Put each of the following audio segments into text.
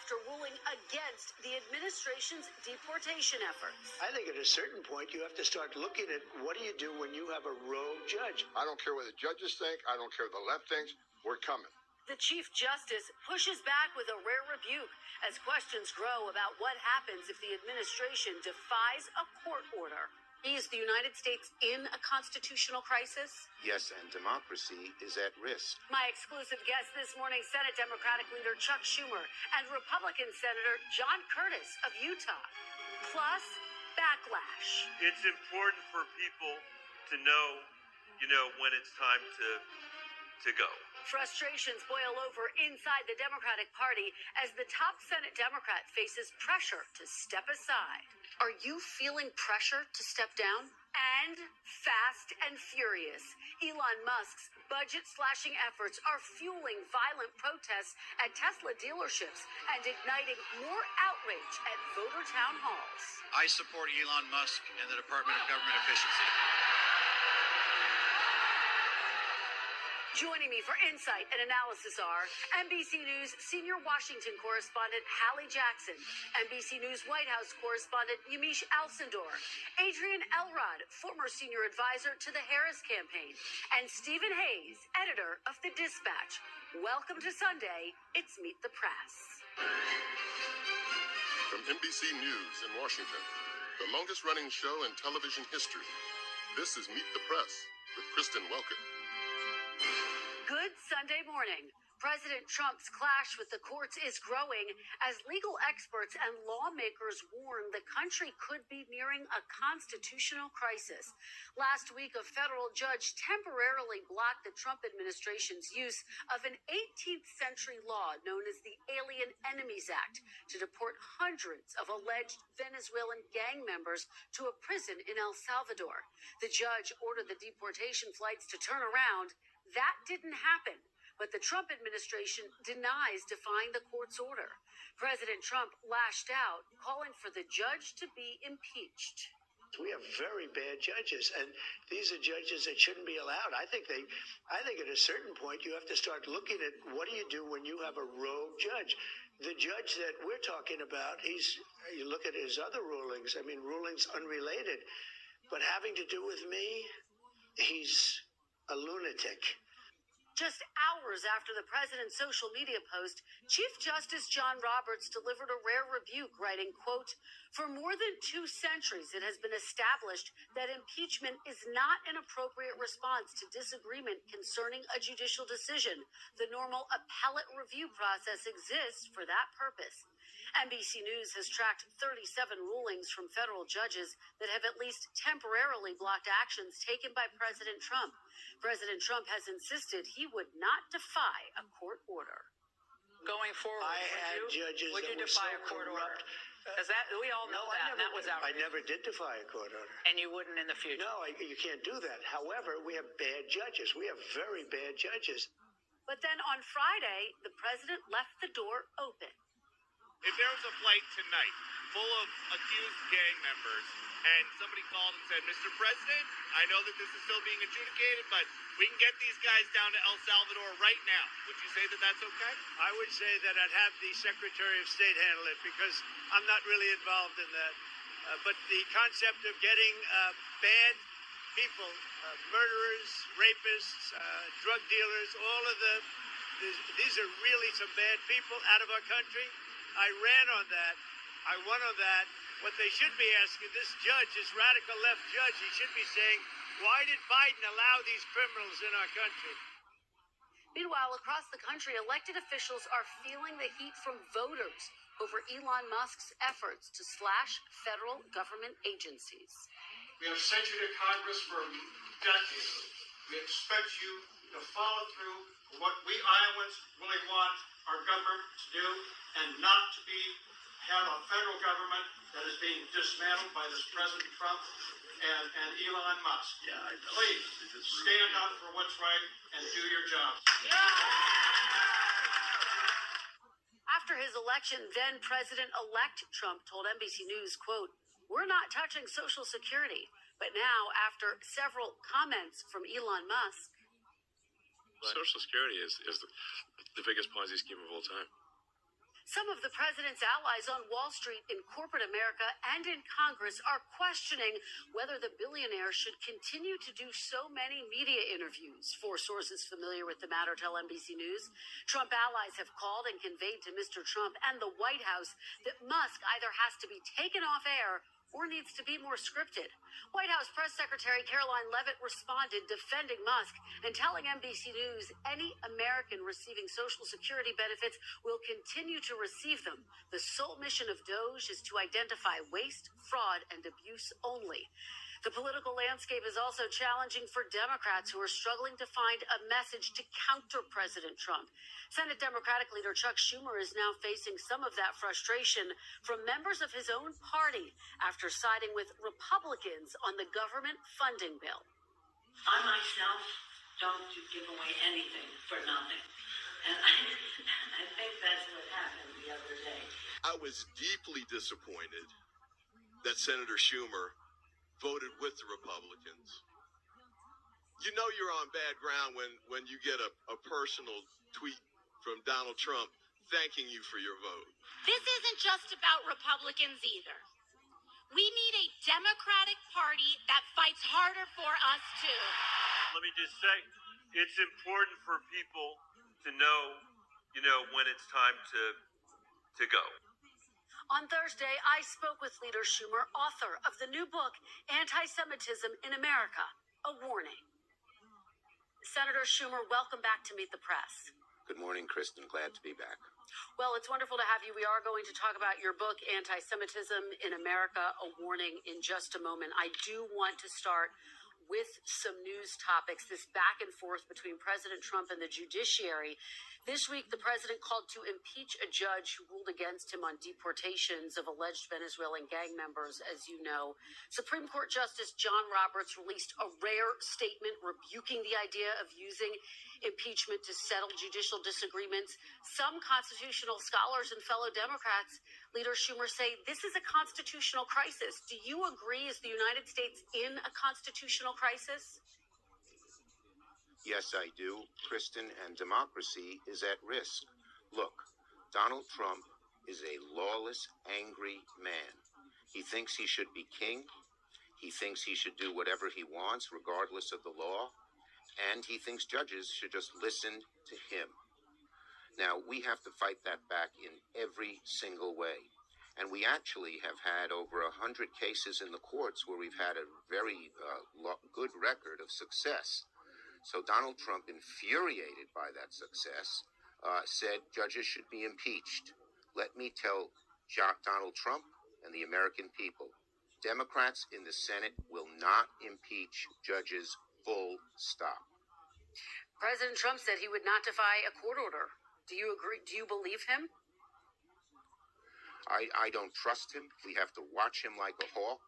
after ruling against the administration's deportation efforts. I think at a certain point, you have to start looking at what do you do when you have a rogue judge. I don't care what the judges think. I don't care what the left thinks. We're coming. The Chief Justice pushes back with a rare rebuke as questions grow about what happens if the administration defies a court order. Is the United States in a constitutional crisis? Yes, and democracy is at risk. My exclusive guest this morning, Senate Democratic leader Chuck Schumer and Republican Senator John Curtis of Utah. Plus, backlash. It's important for people to know, when it's time to go. Frustrations boil over inside the Democratic Party as the top Senate Democrat faces pressure to step aside. Are you feeling pressure to step down? And fast and furious, Elon Musk's budget-slashing efforts are fueling violent protests at Tesla dealerships and igniting more outrage at voter town halls. I support Elon Musk and the Department of Government Efficiency. Joining me for insight and analysis are NBC News senior Washington correspondent Hallie Jackson, NBC News White House correspondent Yamiche Alcindor, Adrian Elrod, former senior advisor to the Harris campaign, and Stephen Hayes, editor of The Dispatch. Welcome to Sunday. It's Meet the Press. From NBC News in Washington, the longest-running show in television history, this is Meet the Press with Kristen Welker. Good Sunday morning. President Trump's clash with the courts is growing as legal experts and lawmakers warn the country could be nearing a constitutional crisis. Last week, a federal judge temporarily blocked the Trump administration's use of an 18th century law known as the Alien Enemies Act to deport hundreds of alleged Venezuelan gang members to a prison in El Salvador. The judge ordered the deportation flights to turn around. That didn't happen, but the Trump administration denies defying the court's order. President Trump lashed out, calling for the judge to be impeached. We have very bad judges, and these are judges that shouldn't be allowed. I think at a certain point you have to start looking at what do you do when you have a rogue judge. The judge that we're talking about, you look at his other rulings, rulings unrelated, but having to do with me, he's a lunatic. Just hours after the president's social media post, Chief Justice John Roberts delivered a rare rebuke, writing, quote, "For more than 2 centuries, it has been established that impeachment is not an appropriate response to disagreement concerning a judicial decision. The normal appellate review process exists for that purpose." NBC News has tracked 37 rulings from federal judges that have at least temporarily blocked actions taken by President Trump. President Trump has insisted he would not defy a court order. Going forward, I had judges would you that were defy so a court corrupt. order? Because we all know that was I outrageous. never did defy a court order. And you wouldn't in the future. No, you can't do that. However, we have bad judges. We have very bad judges. But then on Friday, the president left the door open. If there was a flight tonight full of accused gang members and somebody called and said, "Mr. President, I know that this is still being adjudicated, but we can get these guys down to El Salvador right now," would you say that that's okay? I would say that I'd have the Secretary of State handle it because I'm not really involved in that. But the concept of getting bad people, murderers, rapists, drug dealers, these are really some bad people out of our country. I ran on that. I won on that. What they should be asking this judge, this radical left judge, he should be saying, why did Biden allow these criminals in our country? Meanwhile, across the country, elected officials are feeling the heat from voters over Elon Musk's efforts to slash federal government agencies. We have sent you to Congress for decades. We expect you to follow through for what we Iowans really want our government to do and not to have a federal government that is being dismantled by this President Trump and Elon Musk. Please stand up for what's right and do your job. After his election, then President-elect Trump told NBC News, quote, "We're not touching Social Security." But now, after several comments from Elon Musk, Social Security is the biggest Ponzi scheme of all time. Some of the president's allies on Wall Street, in corporate America, and in Congress are questioning whether the billionaire should continue to do so many media interviews. Four sources familiar with the matter tell NBC News. Trump allies have called and conveyed to Mr. Trump and the White House that Musk either has to be taken off air or needs to be more scripted. White House Press Secretary Caroline Leavitt responded, defending Musk and telling NBC News any American receiving Social Security benefits will continue to receive them. The sole mission of DOGE is to identify waste, fraud, and abuse only. The political landscape is also challenging for Democrats who are struggling to find a message to counter President Trump. Senate Democratic leader Chuck Schumer is now facing some of that frustration from members of his own party after siding with Republicans on the government funding bill. I myself don't give away anything for nothing. And I think that's what happened the other day. I was deeply disappointed that Senator Schumer voted with the Republicans. You know you're on bad ground when you get a personal tweet from Donald Trump thanking you for your vote. This isn't just about Republicans either. We need a Democratic Party that fights harder for us too. Let me just say, it's important for people to know, when it's time to go. On Thursday, I spoke with Leader Schumer, author of the new book, Anti-Semitism in America, A Warning. Senator Schumer, welcome back to Meet the Press. Good morning, Kristen. Glad to be back. Well, it's wonderful to have you. We are going to talk about your book, Anti-Semitism in America, A Warning, in just a moment. I do want to start with some news topics, this back and forth between President Trump and the judiciary. This week, the president called to impeach a judge who ruled against him on deportations of alleged Venezuelan gang members, as you know. Supreme Court Justice John Roberts released a rare statement rebuking the idea of using impeachment to settle judicial disagreements. Some constitutional scholars and fellow Democrats, Leader Schumer, say this is a constitutional crisis. Do you agree? Is the United States in a constitutional crisis? Yes, I do, Kristen, and democracy is at risk. Look, Donald Trump is a lawless, angry man. He thinks he should be king. He thinks he should do whatever he wants, regardless of the law. And he thinks judges should just listen to him. Now, we have to fight that back in every single way. And we actually have had over 100 cases in the courts where we've had a very good record of success. So Donald Trump, infuriated by that success, said judges should be impeached. Let me tell Donald Trump and the American people, Democrats in the Senate will not impeach judges, full stop. President Trump said he would not defy a court order. Do you agree? Do you believe him? I don't trust him. We have to watch him like a hawk.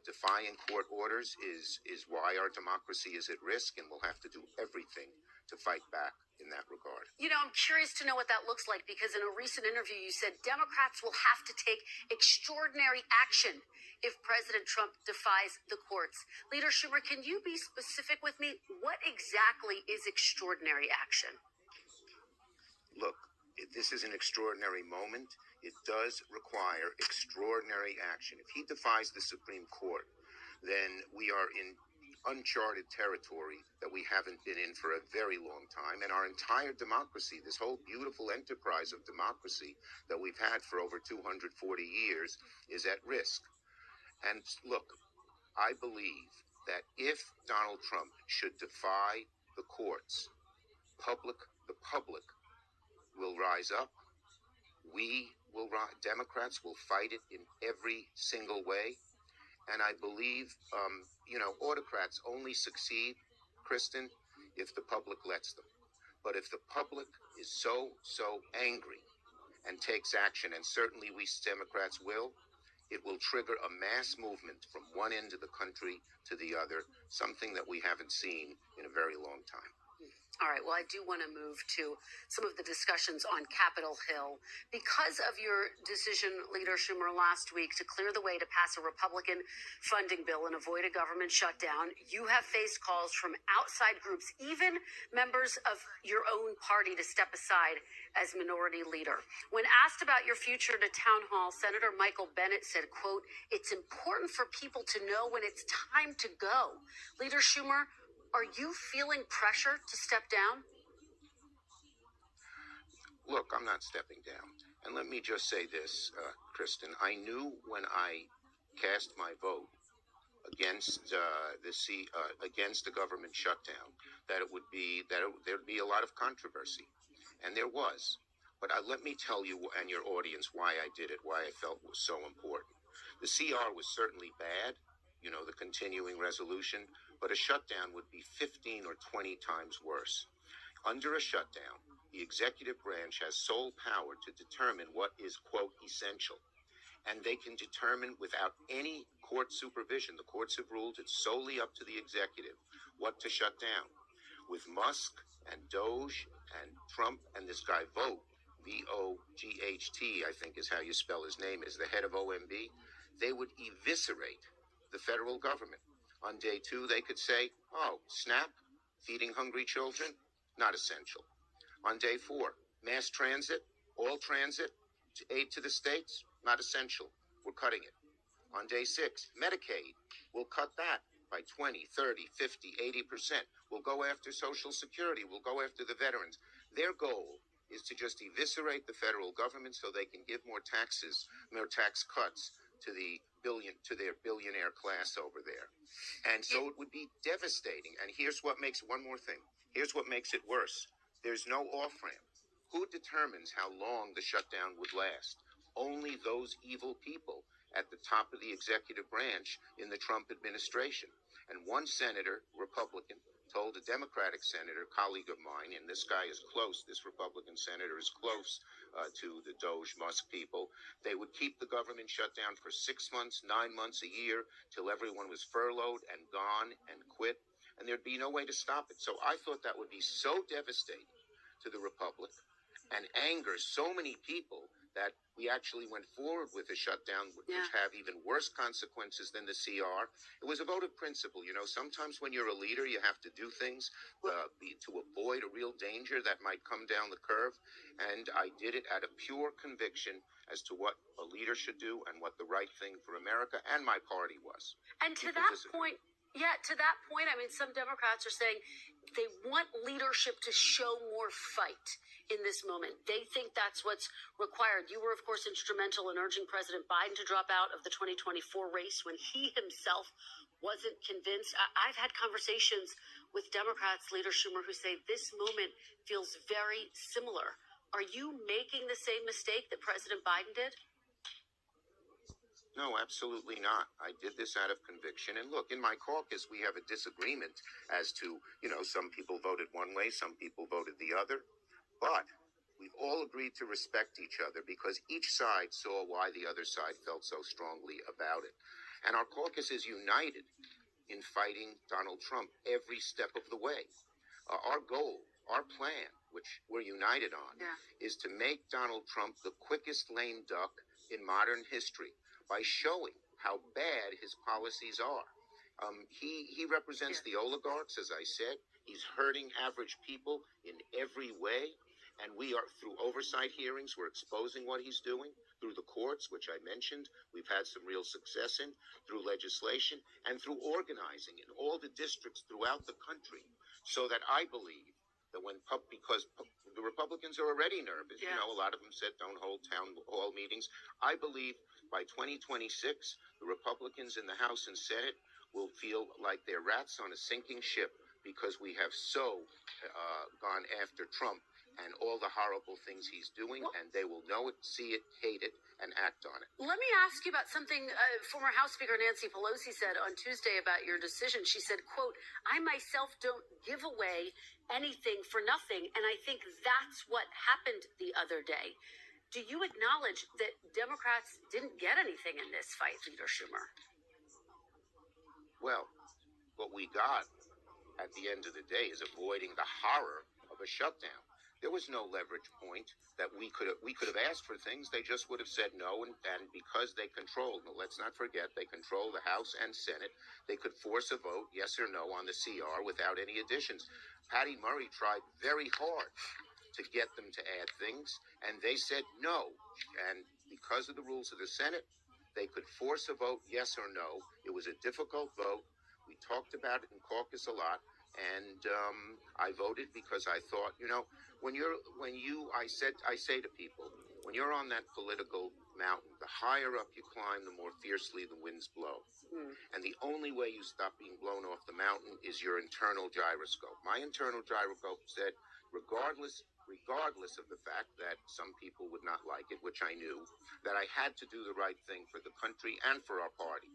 Defying court orders is why our democracy is at risk, and we'll have to do everything to fight back in that regard. You know, I'm curious to know what that looks like, because in a recent interview you said Democrats will have to take extraordinary action if President Trump defies the courts. Leader Schumer, can you be specific with me? What exactly is extraordinary action? Look, this is an extraordinary moment. It does require extraordinary action. If he defies the Supreme Court, then we are in uncharted territory that we haven't been in for a very long time. And our entire democracy, this whole beautiful enterprise of democracy that we've had for over 240 years, is at risk. And look, I believe that if Donald Trump should defy the courts, the public will rise up. Democrats will fight it in every single way. And I believe, autocrats only succeed, Kristen, if the public lets them. But if the public is so angry and takes action, and certainly we Democrats will, it will trigger a mass movement from one end of the country to the other, something that we haven't seen in a very long time. All right. Well, I do want to move to some of the discussions on Capitol Hill. Because of your decision, Leader Schumer, last week to clear the way to pass a Republican funding bill and avoid a government shutdown, you have faced calls from outside groups, even members of your own party, to step aside as minority leader. When asked about your future at a town hall, Senator Michael Bennet said, quote, "It's important for people to know when it's time to go." Leader Schumer, are you feeling pressure to step down? Look, I'm not stepping down. And let me just say this, Kristen. I knew when I cast my vote against against the government shutdown that there'd be a lot of controversy, and there was. But let me tell you and your audience why I did it, why I felt it was so important. The CR was certainly bad, the continuing resolution, but a shutdown would be 15 or 20 times worse. Under a shutdown, the executive branch has sole power to determine what is, quote, essential. And they can determine without any court supervision. The courts have ruled it's solely up to the executive what to shut down. With Musk and Doge and Trump and this guy Vogt, V-O-G-H-T, I think is how you spell his name, is the head of OMB, they would eviscerate the federal government. On day 2, they could say, oh, SNAP, feeding hungry children, not essential. On day 4, mass transit, all transit, aid to the states, not essential. We're cutting it. On day 6, Medicaid, we'll cut that by 20, 30, 50, 80%. We'll go after Social Security. We'll go after the veterans. Their goal is to just eviscerate the federal government so they can give more tax cuts to their billionaire class over there. And so it would be devastating. And here's what makes one more thing. Here's what makes it worse. There's no off-ramp. Who determines how long the shutdown would last? Only those evil people at the top of the executive branch in the Trump administration. And one senator, Republican, told a Democratic senator, colleague of mine, and this guy is close, this Republican senator is close to the Doge Musk people, they would keep the government shut down for 6 months, 9 months, a year, till everyone was furloughed and gone and quit, and there'd be no way to stop it. So I thought that would be so devastating to the Republic and anger so many people that we actually went forward with a shutdown, which have even worse consequences than the CR. It was a vote of principle. Sometimes when you're a leader, you have to do things to avoid a real danger that might come down the curve. And I did it out of pure conviction as to what a leader should do and what the right thing for America and my party was. And to that point, I mean, some Democrats are saying they want leadership to show more fight in this moment. They think that's what's required. You were, of course, instrumental in urging President Biden to drop out of the 2024 race when he himself wasn't convinced. I've had conversations with Democrats, Leader Schumer, who say this moment feels very similar. Are you making the same mistake that President Biden did? No, absolutely not. I did this out of conviction. And look, in my caucus, we have a disagreement as to, some people voted one way, some people voted the other. But we've all agreed to respect each other because each side saw why the other side felt so strongly about it. And our caucus is united in fighting Donald Trump every step of the way. Our goal, our plan, which we're united on, is to make Donald Trump the quickest lame duck in modern history by showing how bad his policies are. He represents the oligarchs, as I said. He's hurting average people in every way. And we are, through oversight hearings, we're exposing what he's doing. Through the courts, which I mentioned, we've had some real success in, through legislation, and through organizing in all the districts throughout the country. So that I believe that because the Republicans are already nervous, a lot of them said don't hold town hall meetings. I believe by 2026, the Republicans in the House and Senate will feel like they're rats on a sinking ship because we have so gone after Trump and all the horrible things he's doing, and they will know it, see it, hate it, and act on it. Let me ask you about something former House Speaker Nancy Pelosi said on Tuesday about your decision. She said, quote, "I myself don't give away anything for nothing, and I think that's what happened the other day." Do you acknowledge that Democrats didn't get anything in this fight, Leader Schumer? Well, what we got at the end of the day is avoiding the horror a shutdown. There was no leverage point that we could have asked for things. They just would have said no, and because they controlled, let's not forget, they control the House and Senate, they could force a vote, yes or no, on the CR without any additions. Patty Murray tried very hard to get them to add things, and they said no. And because of the rules of the Senate, they could force a vote, yes or no. It was a difficult vote. We talked about it in caucus a lot, and I voted because I thought, I say to people, when you're on that political mountain, the higher up you climb, the more fiercely the winds blow. And the only way you stop being blown off the mountain is your internal gyroscope. My internal gyroscope said, regardless of the fact that some people would not like it, which I knew, that I had to do the right thing for the country and for our party.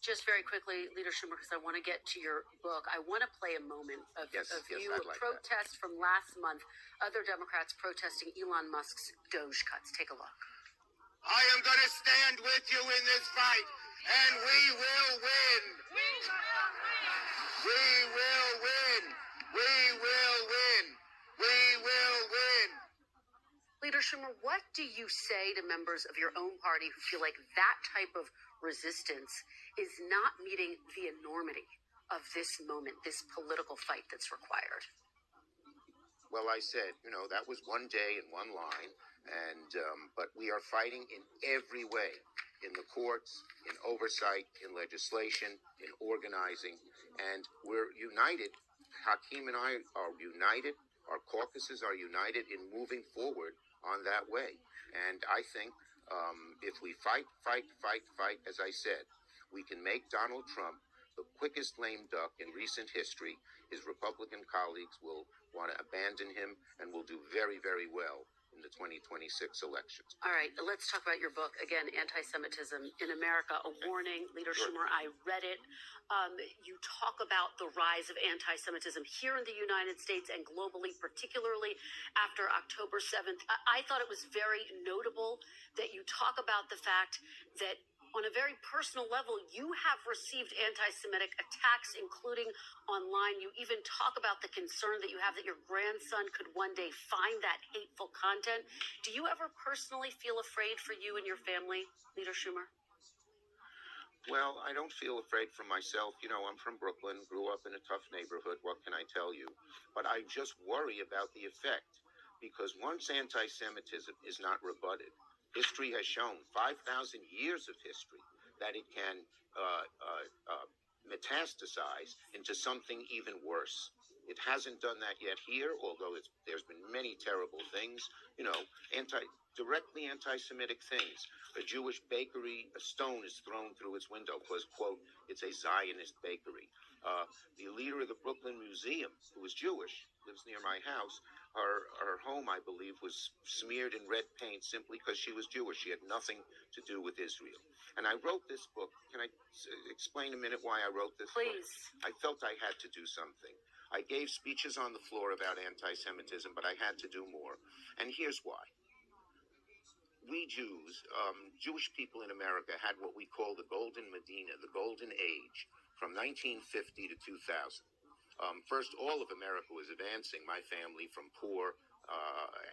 Just very quickly, Leader Schumer, because I want to get to your book, I want to play a moment of you, I'd a like protest from last month, other Democrats protesting Elon Musk's Doge cuts. Take a look. I am going to stand with you in this fight, and we will win. We will win. We will win. We will win. Leader Schumer, what do you say to members of your own party who feel like that type of resistance is not meeting the enormity of this moment, this political fight that's required? Well, I said, that was one day and one line, and but we are fighting in every way, in the courts, in oversight, in legislation, in organizing, and we're united. Hakeem and I are united. Our caucuses are united in moving forward on that way. And I think if we fight, as I said, we can make Donald Trump the quickest lame duck in recent history. His Republican colleagues will want to abandon him and will do very, very well in the 2026 elections. All right, let's talk about your book. Again, Anti-Semitism in America, a warning. Leader Schumer, I read it. You talk about the rise of anti-Semitism here in the United States and globally, particularly after October 7th. I thought it was very notable that you talk about the fact that on a very personal level, you have received anti-Semitic attacks, including online. You even talk about the concern that you have that your grandson could one day find that hateful content. Do you ever personally feel afraid for you and your family, Leader Schumer? Well, I don't feel afraid for myself. I'm from Brooklyn, grew up in a tough neighborhood. What can I tell you? But I just worry about the effect, because once anti-Semitism is not rebutted, history has shown, 5,000 years of history, that it can metastasize into something even worse. It hasn't done that yet here, although there's been many terrible things, directly anti-Semitic things. A Jewish bakery, a stone is thrown through its window because, quote, it's a Zionist bakery. The leader of the Brooklyn Museum, who is Jewish, lives near my house. Her home, I believe, was smeared in red paint simply because she was Jewish. She had nothing to do with Israel. And I wrote this book. Can I explain a minute why I wrote this book? Please. I felt I had to do something. I gave speeches on the floor about anti-Semitism, but I had to do more. And here's why. We Jews, Jewish people in America, had what we call the Golden Medina, the Golden Age, from 1950 to 2000. First, all of America was advancing, my family from poor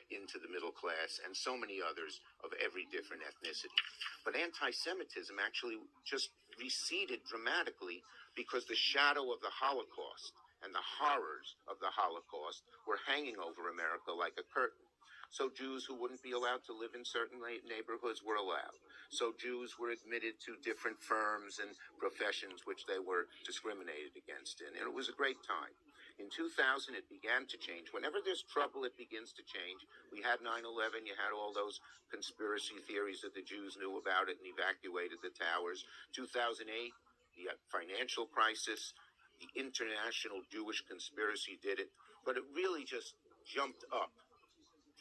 into the middle class, and so many others of every different ethnicity. But anti-Semitism actually just receded dramatically because the shadow of the Holocaust and the horrors of the Holocaust were hanging over America like a curtain. So Jews who wouldn't be allowed to live in certain neighborhoods were allowed. So Jews were admitted to different firms and professions which they were discriminated against in. And it was a great time. In 2000, it began to change. Whenever there's trouble, it begins to change. We had 9/11. You had all those conspiracy theories that the Jews knew about it and evacuated the towers. 2008, the financial crisis, the international Jewish conspiracy did it. But it really just jumped up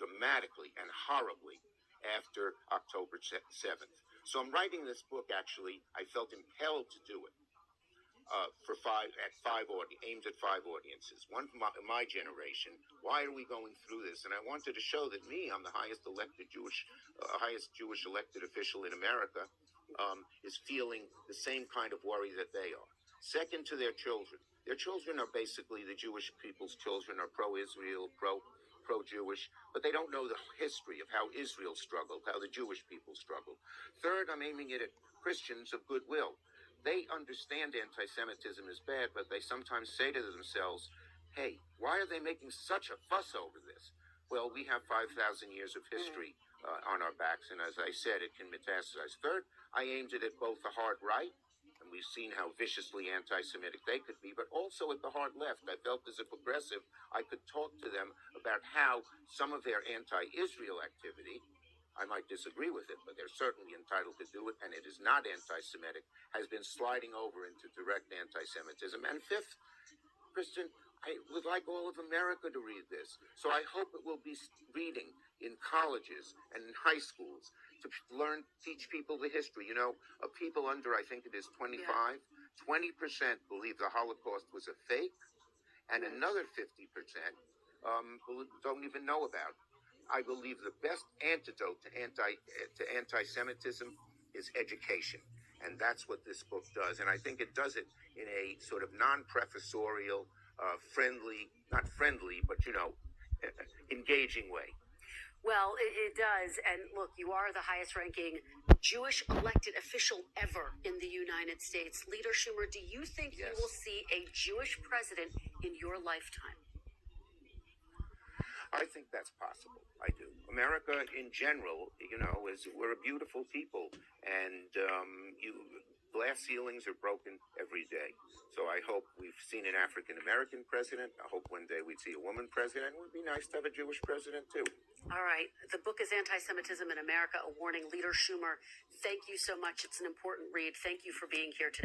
dramatically and horribly after October 7th. So I'm writing this book, actually. I felt impelled to do it aimed at five audiences. One from my generation. Why are we going through this? And I wanted to show that I'm the highest Jewish elected official in America, is feeling the same kind of worry that they are. Second, to their children. Their children are basically the Jewish people's children are pro-Israel, pro-Jewish, but they don't know the history of how Israel struggled, how the Jewish people struggled. Third, I'm aiming it at Christians of goodwill. They understand anti-Semitism is bad, but they sometimes say to themselves, hey, why are they making such a fuss over this? Well, we have 5,000 years of history on our backs, and as I said, it can metastasize. Third, I aimed it at both the hard right, and we've seen how viciously anti-Semitic they could be, but also at the hard left. I felt as a progressive, I could talk to them about how some of their anti-Israel activity, I might disagree with it, but they're certainly entitled to do it, and it is not anti-Semitic, has been sliding over into direct anti-Semitism. And fifth, Kristen, I would like all of America to read this. So I hope it will be reading in colleges and in high schools to teach people the history. You know, of people under, I think it is 25, 20% believe the Holocaust was a fake, and another 50% don't even know about it. I believe the best antidote to anti-Semitism is education. And that's what this book does. And I think it does it in a sort of non-professorial, friendly, not friendly, but, you know, engaging way. Well, it does. And look, you are the highest ranking Jewish elected official ever in the United States. Leader Schumer, do you think you will see a Jewish president in your lifetime? I think that's possible. I do. America in general, you know, we're a beautiful people, and glass ceilings are broken every day. So I hope we've seen an African-American president. I hope one day we'd see a woman president. It would be nice to have a Jewish president, too. All right. The book is Anti-Semitism in America, A Warning. Leader Schumer, thank you so much. It's an important read. Thank you for being here today.